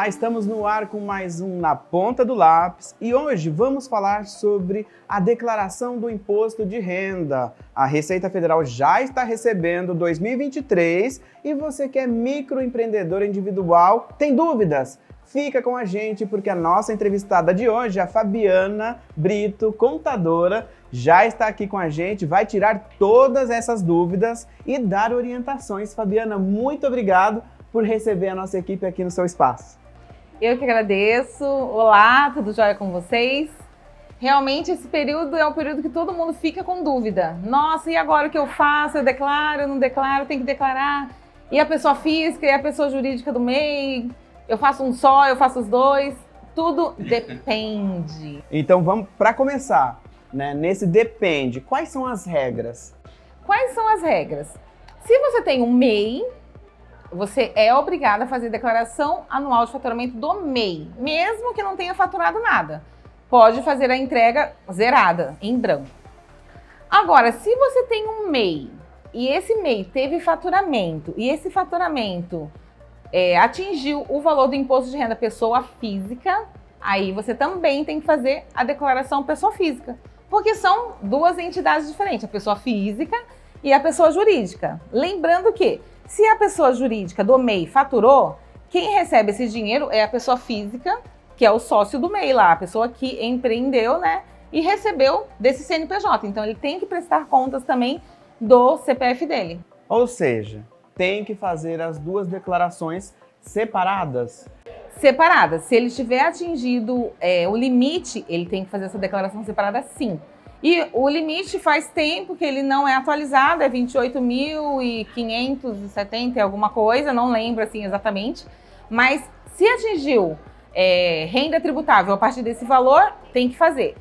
Olá, estamos no ar com mais um Na Ponta do Lápis e hoje vamos falar sobre a declaração do imposto de renda. A Receita Federal já está recebendo 2023 e você que é microempreendedor individual, tem dúvidas? Fica com a gente porque a nossa entrevistada de hoje, a Fabiana Brito, contadora, já está aqui com a gente, vai tirar todas essas dúvidas e dar orientações. Fabiana, muito obrigado por receber a nossa equipe aqui no seu espaço. Eu que agradeço. Olá, tudo jóia com vocês? Realmente esse período é um período que todo mundo fica com dúvida. Nossa, e agora o que eu faço? Eu declaro, eu não declaro, tenho que declarar. E a pessoa física e a pessoa jurídica do MEI? Eu faço um só, eu faço os dois? Tudo depende. Então vamos para começar, né? Nesse depende, quais são as regras? Quais são as regras? Se você tem um MEI, você é obrigado a fazer declaração anual de faturamento do MEI, mesmo que não tenha faturado nada. Pode fazer a entrega zerada, em branco. Agora, se você tem um MEI e esse MEI teve faturamento e esse faturamento atingiu o valor do imposto de renda pessoa física, aí você também tem que fazer a declaração pessoa física, porque são duas entidades diferentes, a pessoa física e a pessoa jurídica. Lembrando que se a pessoa jurídica do MEI faturou, quem recebe esse dinheiro é a pessoa física, que é o sócio do MEI lá, a pessoa que empreendeu, né, e recebeu desse CNPJ. Então ele tem que prestar contas também do CPF dele. Ou seja, tem que fazer as duas declarações separadas? Separadas. Se ele tiver atingido o limite, ele tem que fazer essa declaração separada, sim. E o limite faz tempo que ele não é atualizado, é 28.570 alguma coisa, não lembro assim exatamente. Mas se atingiu renda tributável a partir desse valor, tem que fazer.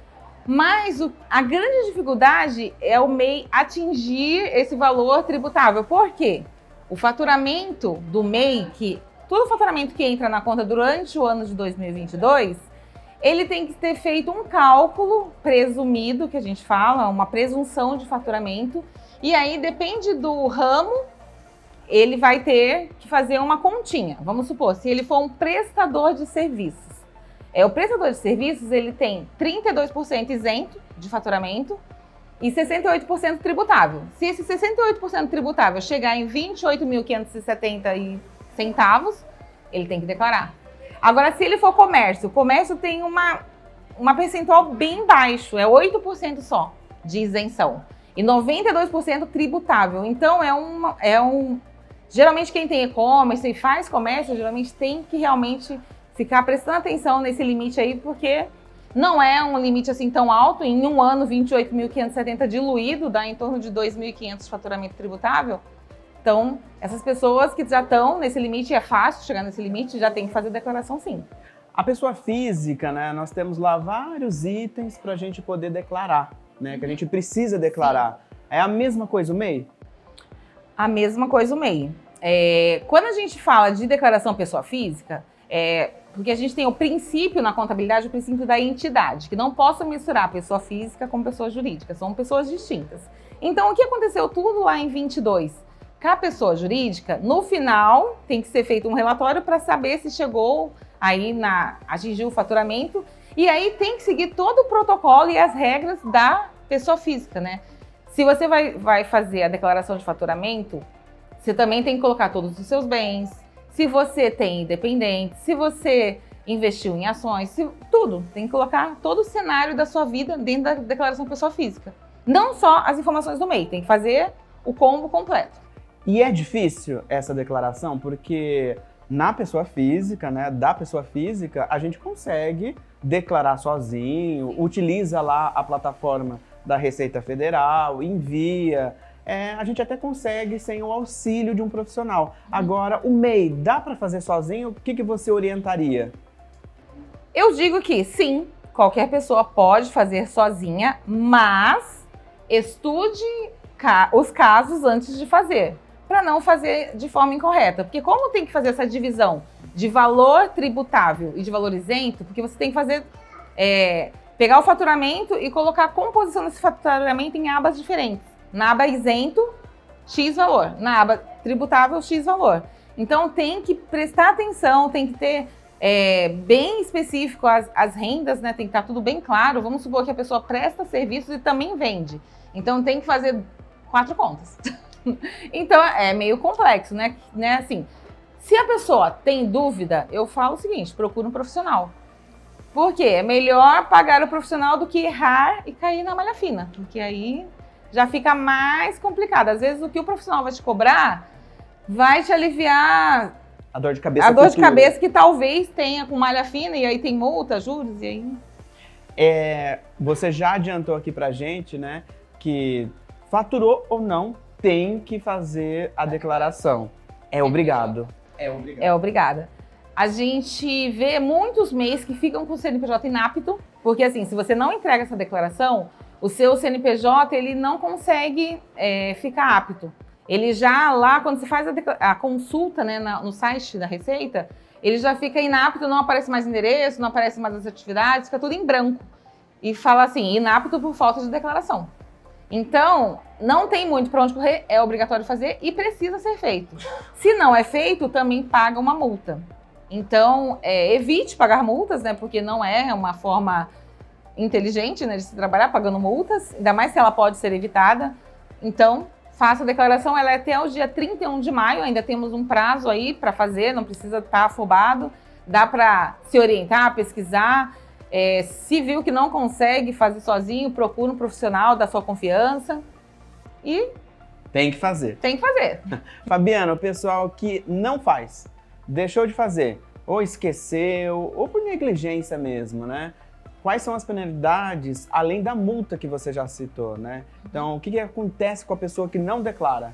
Mas a grande dificuldade é o MEI atingir esse valor tributável. Por quê? O faturamento do MEI, todo o faturamento que entra na conta durante o ano de 2022, ele tem que ter feito um cálculo presumido, que a gente fala, uma presunção de faturamento, e aí depende do ramo, ele vai ter que fazer uma continha. Vamos supor, se ele for um prestador de serviços. O prestador de serviços, ele tem 32% isento de faturamento e 68% tributável. Se esse 68% tributável chegar em 28.570 centavos, ele tem que declarar. Agora, se ele for comércio, o comércio tem uma percentual bem baixo, é 8% só de isenção e 92% tributável. Então, geralmente quem tem e-commerce e faz comércio, geralmente tem que realmente ficar prestando atenção nesse limite aí, porque não é um limite assim tão alto. Em um ano, 28.570 diluído, dá em torno de 2.500 de faturamento tributável. Então, essas pessoas que já estão nesse limite, é fácil chegar nesse limite, já tem que fazer declaração sim. A pessoa física, né, nós temos lá vários itens para a gente poder declarar, né, que a gente precisa declarar. Sim. É a mesma coisa o MEI? A mesma coisa o MEI. Quando a gente fala de declaração pessoa física, porque a gente tem o princípio na contabilidade, o princípio da entidade, que não posso misturar pessoa física com pessoa jurídica, são pessoas distintas. Então, o que aconteceu tudo lá em 22? Com a pessoa jurídica, no final tem que ser feito um relatório para saber se chegou aí atingiu o faturamento, e aí tem que seguir todo o protocolo e as regras da pessoa física, né? Se você vai fazer a declaração de faturamento, você também tem que colocar todos os seus bens, se você tem independente, se você investiu em ações, tudo. Tem que colocar todo o cenário da sua vida dentro da declaração de pessoa física. Não só as informações do MEI, tem que fazer o combo completo. E é difícil essa declaração, porque na pessoa física, né, da pessoa física, a gente consegue declarar sozinho, utiliza lá a plataforma da Receita Federal, envia, a gente até consegue sem o auxílio de um profissional. Agora, o MEI, dá para fazer sozinho? O que você orientaria? Eu digo que sim, qualquer pessoa pode fazer sozinha, mas estude os casos antes de fazer, para não fazer de forma incorreta. Porque como tem que fazer essa divisão de valor tributável e de valor isento, porque você tem que fazer, pegar o faturamento e colocar a composição desse faturamento em abas diferentes. Na aba isento, X valor. Na aba tributável, X valor. Então tem que prestar atenção, tem que ter bem específico as rendas, né? Tem que estar tudo bem claro. Vamos supor que a pessoa presta serviços e também vende. Então tem que fazer 4 contas. Então é meio complexo, né? Assim, se a pessoa tem dúvida, eu falo o seguinte: procura um profissional. Por quê? É melhor pagar o profissional do que errar e cair na malha fina, porque aí já fica mais complicado. Às vezes o que o profissional vai te cobrar vai te aliviar a dor de cabeça. A dor de cabeça que talvez tenha com malha fina, e aí tem multa, juros, e aí... Você já adiantou aqui pra gente, né, que faturou ou não, tem que fazer a declaração. É obrigado. É obrigada. A gente vê muitos MEIs que ficam com o CNPJ inapto, porque assim, se você não entrega essa declaração, o seu CNPJ ele não consegue ficar apto. Ele já lá, quando você faz a consulta, né, no site da Receita, ele já fica inapto, não aparece mais endereço, não aparece mais as atividades, fica tudo em branco. E fala assim, inapto por falta de declaração. Então, não tem muito para onde correr, é obrigatório fazer e precisa ser feito. Se não é feito, também paga uma multa. Então, evite pagar multas, né, porque não é uma forma inteligente, né, de se trabalhar pagando multas, ainda mais se ela pode ser evitada. Então, faça a declaração, ela é até o dia 31 de maio, ainda temos um prazo aí para fazer, não precisa estar afobado, dá para se orientar, pesquisar. Se viu que não consegue fazer sozinho, procura um profissional da sua confiança e... Tem que fazer. Tem que fazer. Fabiana, o pessoal que não faz, deixou de fazer, ou esqueceu, ou por negligência mesmo, né? Quais são as penalidades, além da multa que você já citou, né? Então, o que acontece com a pessoa que não declara?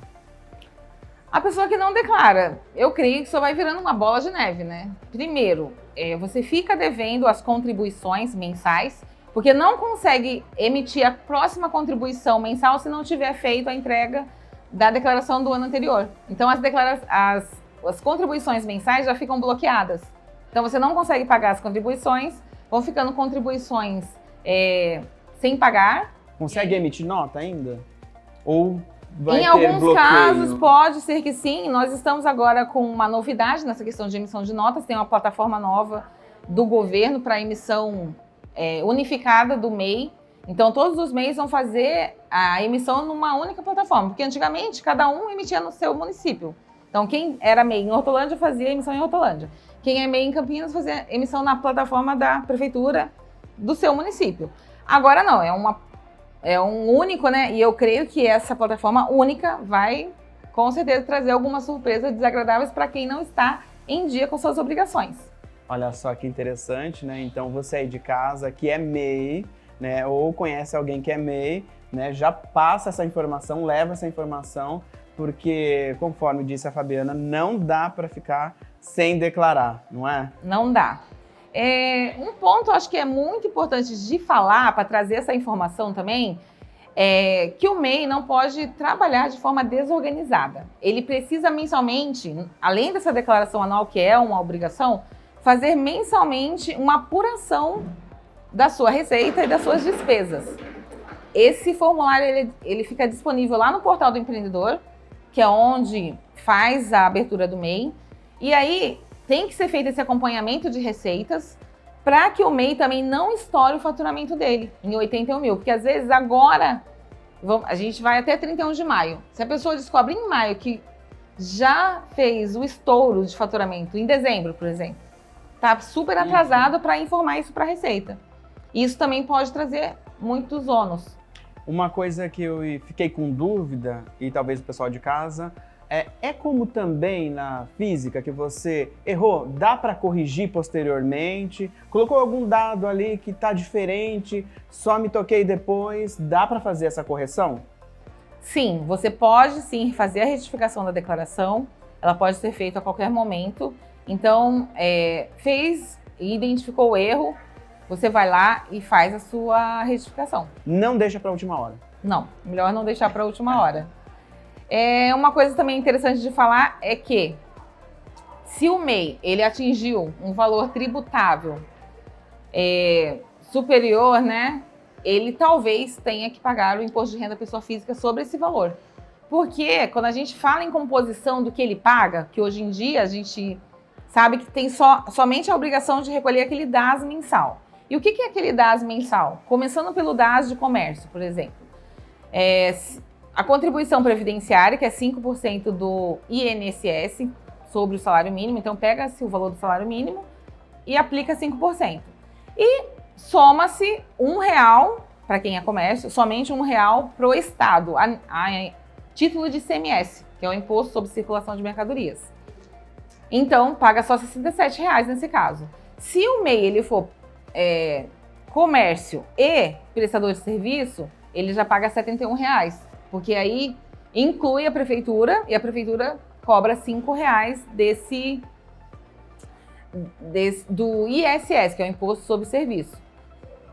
A pessoa que não declara, eu creio que só vai virando uma bola de neve, né? Primeiro, você fica devendo as contribuições mensais, porque não consegue emitir a próxima contribuição mensal se não tiver feito a entrega da declaração do ano anterior. Então, as contribuições mensais já ficam bloqueadas. Então, você não consegue pagar as contribuições, vão ficando contribuições sem pagar. Consegue emitir nota ainda? Ou vai ter bloqueio? Em alguns casos, pode ser que sim. Nós estamos agora com uma novidade nessa questão de emissão de notas. Tem uma plataforma nova do governo para emissão unificada do MEI. Então, todos os MEIs vão fazer a emissão numa única plataforma, porque antigamente cada um emitia no seu município. Então, quem era MEI em Hortolândia fazia emissão em Hortolândia. Quem é MEI em Campinas fazia emissão na plataforma da prefeitura do seu município. Agora não, é um único, né? E eu creio que essa plataforma única vai, com certeza, trazer algumas surpresas desagradáveis para quem não está em dia com suas obrigações. Olha só que interessante, né? Então, você aí de casa que é MEI, né? Ou conhece alguém que é MEI, né? Já passa essa informação, leva essa informação, porque, conforme disse a Fabiana, não dá para ficar sem declarar, não é? Não dá. Um ponto, acho que é muito importante de falar, para trazer essa informação também, é que o MEI não pode trabalhar de forma desorganizada. Ele precisa mensalmente, além dessa declaração anual, que é uma obrigação, fazer mensalmente uma apuração da sua receita e das suas despesas. Esse formulário ele fica disponível lá no portal do empreendedor, que é onde faz a abertura do MEI. E aí tem que ser feito esse acompanhamento de receitas para que o MEI também não estoure o faturamento dele em 81 mil. Porque às vezes agora, a gente vai até 31 de maio. Se a pessoa descobre em maio que já fez o estouro de faturamento em dezembro, por exemplo, está super atrasado para informar isso para a Receita. Isso também pode trazer muitos ônus. Uma coisa que eu fiquei com dúvida, e talvez o pessoal de casa, é como também na física que você errou, dá para corrigir posteriormente? Colocou algum dado ali que está diferente, só me toquei depois, dá para fazer essa correção? Sim, você pode sim fazer a retificação da declaração, ela pode ser feita a qualquer momento. Então, fez e identificou o erro, você vai lá e faz a sua retificação. Não deixa para a última hora? Não, melhor não deixar para a última hora. Uma coisa também interessante de falar é que se o MEI ele atingiu um valor tributável superior, né, ele talvez tenha que pagar o imposto de renda pessoa física sobre esse valor. Porque quando a gente fala em composição do que ele paga, que hoje em dia a gente sabe que tem somente a obrigação de recolher aquele DAS mensal. E o que é aquele DAS mensal? Começando pelo DAS de comércio, por exemplo. A contribuição previdenciária, que é 5% do INSS sobre o salário mínimo. Então, pega-se o valor do salário mínimo e aplica 5%. E soma-se R$1, para quem é comércio, somente R$1 para o Estado, a título de ICMS, que é o Imposto sobre Circulação de Mercadorias. Então, paga só R$67 nesse caso. Se o MEI ele for comércio e prestador de serviço, ele já paga R$71, porque aí inclui a prefeitura e a prefeitura cobra R$5 do ISS, que é o Imposto sobre Serviço.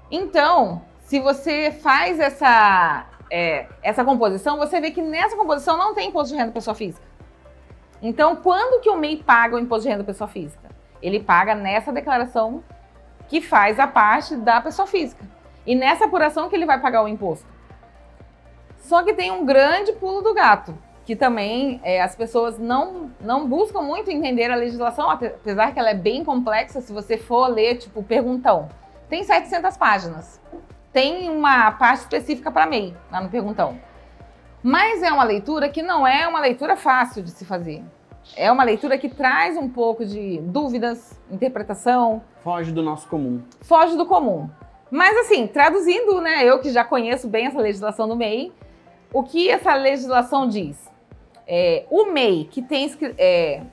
Então, se você faz essa composição, você vê que nessa composição não tem imposto de renda pessoa física. Então, quando que o MEI paga o imposto de renda pessoa física? Ele paga nessa declaração que faz a parte da pessoa física. E nessa apuração que ele vai pagar o imposto. Só que tem um grande pulo do gato, que também as pessoas não buscam muito entender a legislação, apesar que ela é bem complexa. Se você for ler, tipo, o perguntão, tem 700 páginas. Tem uma parte específica para MEI, lá no perguntão. Mas é uma leitura que não é uma leitura fácil de se fazer. É uma leitura que traz um pouco de dúvidas, interpretação. Foge do nosso comum. Foge do comum. Mas assim, traduzindo, né, eu que já conheço bem essa legislação do MEI, o que essa legislação diz? O MEI que tem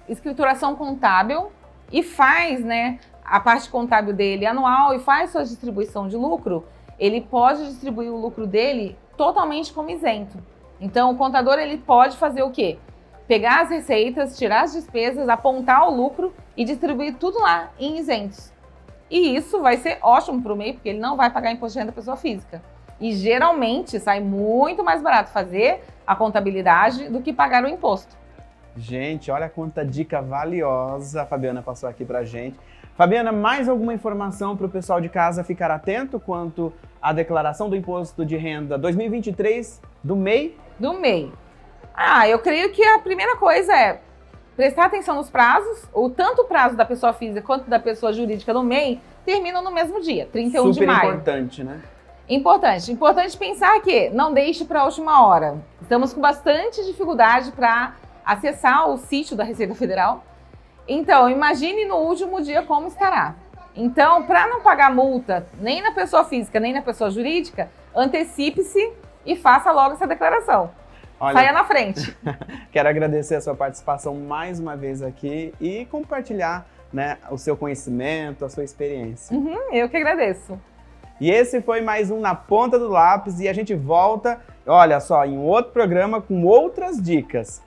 escrituração contábil e faz, né, a parte contábil dele anual e faz sua distribuição de lucro, ele pode distribuir o lucro dele totalmente como isento. Então, o contador ele pode fazer o quê? Pegar as receitas, tirar as despesas, apontar o lucro e distribuir tudo lá em isentos. E isso vai ser ótimo para o MEI, porque ele não vai pagar imposto de renda pessoa física. E geralmente sai muito mais barato fazer a contabilidade do que pagar o imposto. Gente, olha quanta dica valiosa a Fabiana passou aqui pra gente. Fabiana, mais alguma informação para o pessoal de casa ficar atento quanto à declaração do Imposto de Renda 2023 do MEI? Do MEI. Eu creio que a primeira coisa é prestar atenção nos prazos. Tanto o prazo da pessoa física quanto da pessoa jurídica do MEI terminam no mesmo dia, 31 de maio. Super importante, né? Importante. Importante pensar que não deixe para a última hora. Estamos com bastante dificuldade para acessar o sítio da Receita Federal. Então, imagine no último dia como estará. Então, para não pagar multa nem na pessoa física, nem na pessoa jurídica, antecipe-se e faça logo essa declaração. Olha, saia na frente. Quero agradecer a sua participação mais uma vez aqui e compartilhar, né, o seu conhecimento, a sua experiência. Eu que agradeço. E esse foi mais um Na Ponta do Lápis e a gente volta, olha só, em outro programa com outras dicas.